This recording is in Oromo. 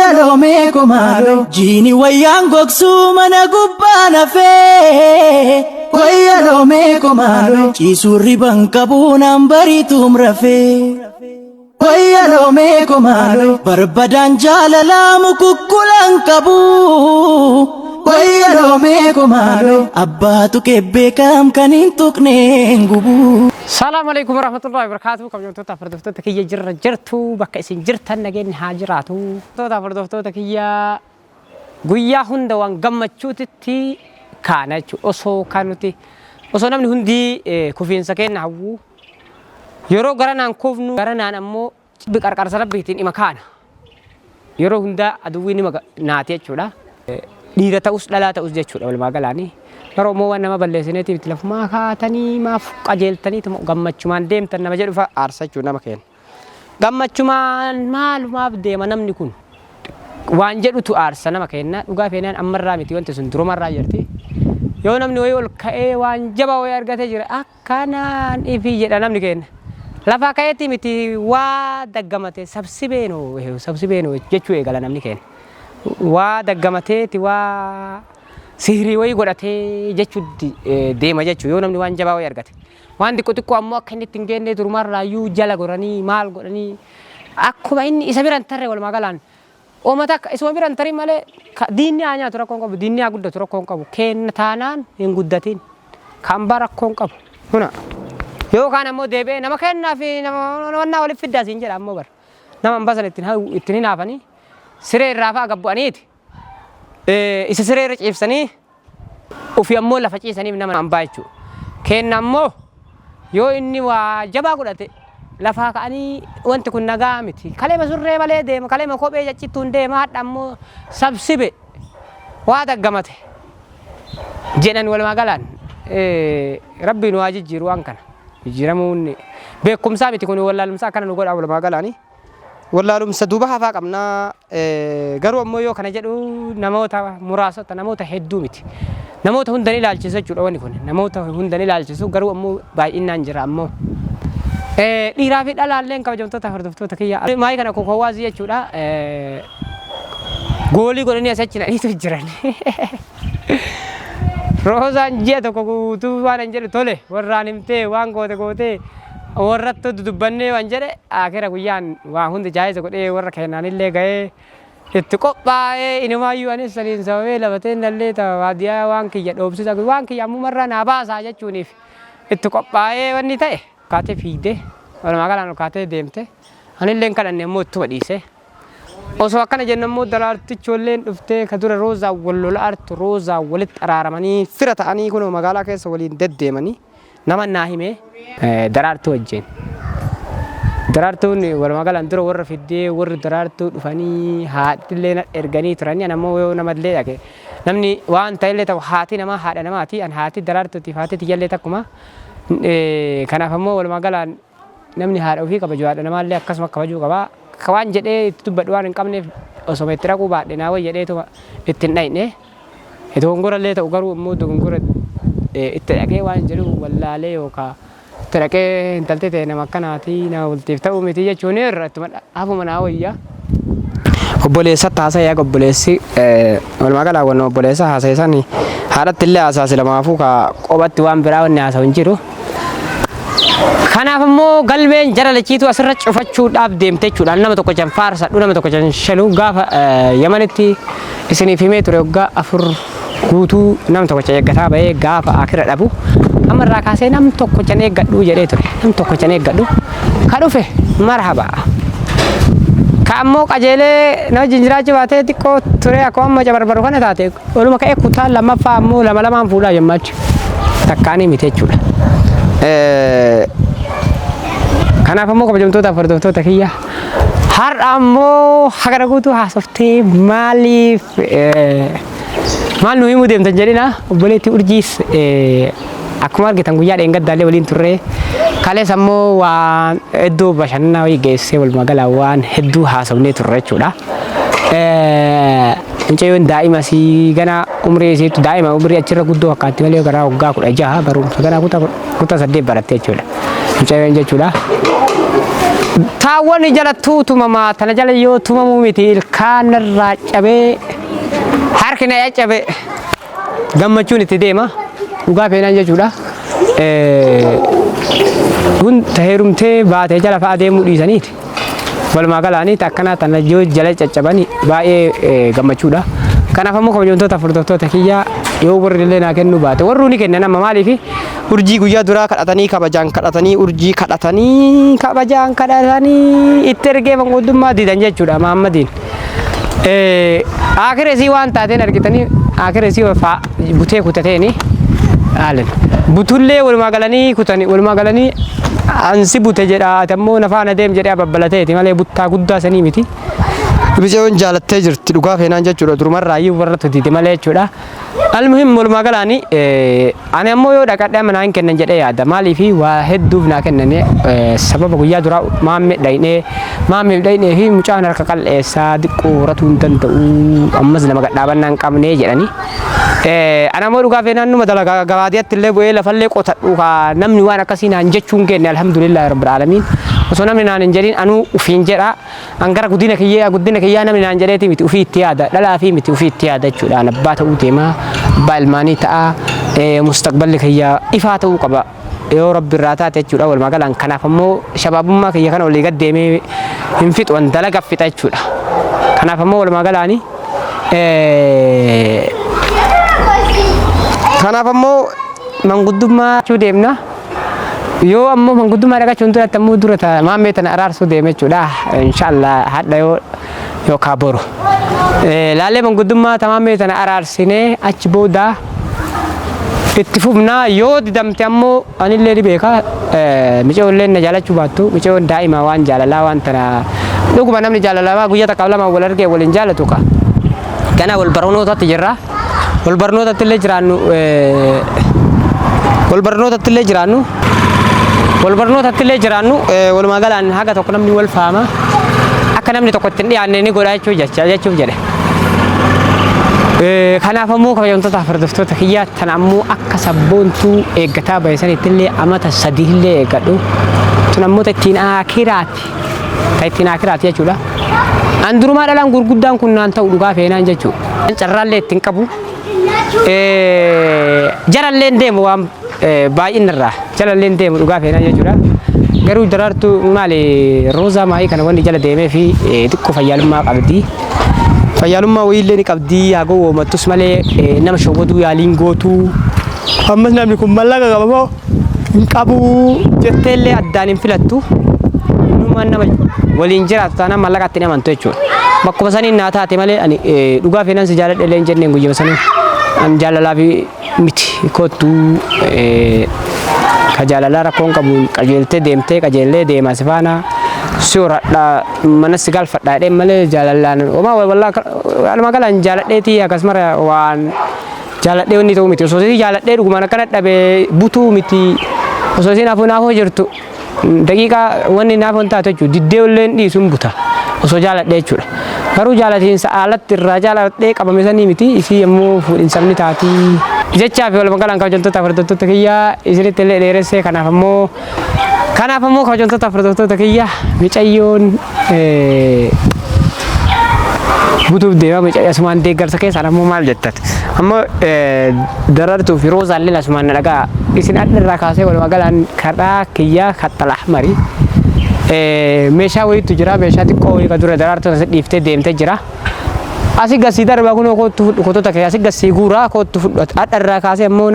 Wayalo me komalo jini wayang goksu mana gubbana fe. Wayalo me komalo chisuri bangkabu nambari tumrafe. Wayalo me komalo barbadan jalala mukukulan kabu. Wayalo me komalo abbatu kebbekam kanin tukne ngubu. السلام عليكم ورحمة الله وبركاته. كم يوم تفردفتو تكية جرتو بكيسين جرتن نجين هاجراتو تفردفتو تكية قويا هندا وان قمتشو تتي كانتشو أصو كانوتي أصو نمني هندي كوفين سكين هاو يرو غرانا كوفنو غرانا نمو بكاركار سرب بيتين إمكان يرو هندا أدويني مغ ناتي أشولا ديرة تأوس لا تأوس جتشولا ولا ما قالاني Kalau mau nama balesnya itu telefon maka tani maaf kajel tani itu gammat cuman dem tan nama jadi fa arsa cuna makan gammat cuman malu maaf dem manam nikun wanjat itu arsa nama makan uga fenan ammarra miti wanti sundro marra jerti yo nam noyol kae wanjaba wayar gate jira akanan ifi jeda nam niken lafa kae ti miti wa dagamate sabsibeno jechu egala nam niken wa dagamate ti wa sihri way godate jechudi deema jechu yo namni wan jaba way argate wan dikko tikko ammo akani tingene durmar la yu jala gorani mal godani akkuma inni isabiran tarre wal magalan o mata isabiran tari male dinni anya tora konko dinni agudda tora konko ken tanan en guddatin kambara konko huna yo kana mo debe nama kenna fi nama wanna wal fidda sinjira ammo bar nama ambasaletin ha itini nafani sire rafa gabbu aniti isa siree ciibsanii ofii ammoo lafa ciisanii nama hambaa jechuudha. Kenna ammoo yoo inni waa jabaa godhate lafaa ka'anii wanti kun nagaa miti. Kaleema surree malee deema, kaleema kophee jachittuun deema hadha ammoo sabsibe waa daggamate jedhan walumaa galaan rabbiin waa jijjiiru waan kana jijjiiramuun beekumsaa miti kun wallaalumsaa akkana nu godhaa walumaa galaanii. Wallaalumsa duuba hafaa qabna garuu ammoo yoo kana jedhu namoota muraasota namoota hedduu miti namoota hundan ilaalchisu jechuudha wanni kun namoota hundan ilaalchisu garuu ammoo baay'inaan jira ammoo dhiiraa fi dhalaalleen kabajamtoota hordoftoota kiyya maayii kana kokowwaazii jechuudha goolii godhanii asachi nadhiitu jiran roosaan ji'a tokko guutuu waan hin jedhu tole warraan himtee waan goote warrattu dubbanne waan jedhe akira guyyaan waa hundi jaayiza godhee warra keenanillee ga'ee itti qophaa'ee inumaayyuu anis saniin sababee lafateen nallee waadiyaa waan kiyya dhoobsisa waan kiyya ammoo marra naa baasaa jechuuniif itti qophaa'ee wanni ta'e kaatee fiigdee walumaa galaan kaatee deemte anillee kadhanne ammoo itti wadhiise osoo akkana jennu ammoo daraartichoolleen dhuftee ka dura roozaa wal lola'artu roozaa walitti araaramanii fira ta'anii kunoo magaalaa keessa waliin deddeemanii nama naa himee daraartuu wajjin daraartuun walumaa galaan dura warra fiddee warri daraartuu dhufanii haadhillee erganii turanii anammoo yoo namallee dhage namni waan ta'ellee ta'u haati namaa haadha namaati an haati daraartuutiif haati tiyyallee takkuma kanaaf ammoo walumaa galaan namni haadha ofii kabaju haadha namaallee akkasuma kabajuu qabaa waan jedhee itti dubbadhu waan hin qabneef osoo itti raquu baadhe naa way jedheetuma itti hin dhayne dogongorallee ta'u garuu ammoo dogongora itti dhaqee waan jedhu wallaalee yookaan itti dhaqee intaltee ta'e nama akkanaati nama waltiif ta'uu miti jechuun irratti hafuma naa wayyaa. Obboleessa taasisa obboleessi walumaa galaa wanna obboleessa haasa'isanii haadhatti illee haasa'asi lamaafuu ka qobatti waan biraa wanni haasa'u hin jiru. Kanaaf ammoo galmeen jara lachiitu asirra cufachuudhaaf deemte jechuudha. Nama tokko can faarsadhu nama tokko can shaluu gaafa Yamanitti isiniif himee ture waggaa 4 guutuu nam tokko can eeggataa bahee gaafa akira dhabu amarraa kaasee nam tokko can eeggadhu jedhee ture nam tokko can eeggadhu ka dhufe marhaba ka ammoo qajeelee nama jinjiraachi baatee xiqqoo ture akkuma amma cabarbaru kana taate oluma ka'ee kutaa lammaffaa ammoo lamaan fuudhaa jemmaachu takkaanii miti jechuudha. Kanaaf ammoo kabajamtoota hordoftoota kiyya har'a ammoo hagara guutuu haasoftee maaliif maal nu himuu deemtan jedhina obboleetti urjiis akkuma argitan guyyaa dheengaddaallee waliin turree kalees ammoo waan hedduu bashannanaa wayii geessee walumaa galaa waan hedduu haasofnee turre jechuudha. Mucayyoon daa'ima si gana umrii isiitu daa'ima umrii achirra guddoo fakkaatti malee gara 16 barumsa gana kutaa 8 baratte jechuudha. Mucayyoon jechuudha. Mucayyoon daa'ima si gana umrii isiitu daa'ima umrii achirra guddoo fakkaatti malee gara 16 barumsa gana kutaa 8 baratte jechuudha. Mucayyoon jechuudha. Mucayyoon daa'ima si gana umrii isiitu daa'ima umrii achirra guddoo fakkaatti malee gara 16 baratte jechuudha. Mucayyoon jechuudha. taawwan jalattuu tumamaa tana jala yoo tumamuu miti ilkaan irraa cabee harki na cabee gammachuun itti deema dhugaa feenaan jechuudha. Kun taheerumtee baatee jala fa'aa deemuu dhiisaniiti. Walumaa galaaniiti akkana tana jala caccabanii baay'ee gammachuudha. Kanaaf ammoo kabajamtoota furdiftoota kiyyaa yoo warri illee naa kennu baate warri ni kennan amma maaliif urjii guyyaa duraa kadhatanii kabajaan kadhatanii urjii kadhatanii kabajaan kadhatanii itti ergee manguddummaa didan jechuudha Mahammadiin. Akiresii waan taateen argitanii akiresii fa'aa butee kutateeni haalan butullee walumaa galanii kutanii walumaa galanii ansi bute jedha ammoo nafaana deem jedhee babbalateeti malee buttaa guddaa sanii miti. Bijeewwan jaalattee jirti dhugaa feenaan jechuudha durumarraa iyyuu warra tuttiiti malee jechuudha. Almuhim walumaa galaanii ani ammoo yoo dhaqadhee manaa hin kennan jedhee yaada maaliif waa hedduuf naa kennane sababa guyyaa duraa maammee dhaynee fi mucaan harka qal'eessaa xiqqoo horatuu hin danda'u ammas nama gadhaabannaa hin qabnee jedhanii. Ana ammoo dhugaa feenaan numa dalagaa gabaadiyyaatti illee bu'ee lafallee qotadhu namni waan akkasii naan jechuun kenne alhamdulillah rabbil aalamiin. Osoo namni naan hin jedhin anuu ufiin jedha angara guddina kiyyaa namni naan jedheeti miti ufii itti yaada dhalaa fi miti ufii itti yaada jechuudha. Abbaa ta'uu deema abbaa ilmaanii ta'a mustaqballi kiyyaa ifaa ta'uu qaba yoo rabbi irraa taate jechuudha. Walumaa galaan kanaaf ammoo shabaabummaa kiyya kana olii gad deemee hin fixu waan dalaga fixa jechuudha. Kanaaf ammoo walumaa galaanii kanaaf ammoo manguddummaa jechuu deemna. Yoo ammoo manguddummaa dhaqachuun turatti ammoo dura maammee tana araarsuu deeme jechuudha. Inshaallah hadha yookaan boru. Laalee manguddummaa maammee tana araarsinee achi booda itti fufnaa yoo didamte ammoo anillee ni beeka miceewollee na jaalachuu baattu miceewoon daa'ima waan jaalalaa waan tana dhuguma namni jaalalaa guyyaa takka lama wal argee waliin jaalatu ka. Kana wal barnootatti jirra. Wal barnootatti illee jiraannu walumaa galaan haga tokko namni wal faama akka namni tokko ittiin dhiyaanne ni godha jechuuf jedhe. Kanaaf ammoo kabajamtoota furdiftoota kiyyaa tan ammoo akka sabboontuu eeggataa baay'isanitti illee amata sadii illee eeggadhu. Tun ammoo ittiin akiraati jechuudha. Andurumaa dhalaan gurguddaan kun naan ta'u dhugaa feenaan jechuudha. Carraallee ittiin qabu. Jarallee deemu waan baay'inarraa jalallee deemu dhugaa feenaan jechuudha. Garuu daraartuu maali roozaa maayii kana wanni jala deemee fi xiqqoo fayyaalummaa qabdi. Fayyaalummaa wayiillee ni qabdi haa gowwoomattus malee nama shawwaduu yaaliin gootuu. Ammas namni kun mallaqa qaba moo hin qabu jetteellee addaan hin filattu. Dhumaan nama waliin jiraatu taanaan mallaqatti hin amantu jechuudha. Bakkuma saniin naa taate malee ani dhugaa feenaan si jaaladheellee hin jenneen guyyama sanii. An jaalalaa fi miti kottuu ka jaalalaa rakkoon qabu qajeeltee deemtee qajeellee deemaa si faana suuradhaa mana si galfadhaa jedhee malee jaalalaan walumaa galaan jaaladheetii akkasumara waan jaaladhee wanni ta'u miti osoo si jaaladhee dhugumaan akkana dhabee butuu miti osoo si naafoo jirtu daqiiqaa wanni naafoo taate jechuudha diddee ollee dhiisuun buta osoo jaaladhee jechuudha. Garuu jaalatiinsa alatti irraa jaaladhee qabame sanii miti isii ammoo fuudhinsabni taatii jechaa fi walumaa galaan kabajamtoota furdiftoota kiyyaa isinitti illee dheeressee kanaaf ammoo kabajamtoota furdiftoota kiyyaa micayyoon butuuf deema micayyo asumaan deeggarsa keessaan ammoo maal jettat ammoo darartuu fi roozaallee asumaan na dhagaa isin adda irraa kaasee walumaa galaan kadhaa kiyyaa kaxxala ahmarii. Meeshaa wayiitu jira meeshaa xiqqoo wayii ka dura daraartuu asii dhiiftee deemtee jira. Asii gassii darbaa kun kottu fudhu kotota kee asii gassii guuraa kottu fudhu adda irraa kaasee ammoo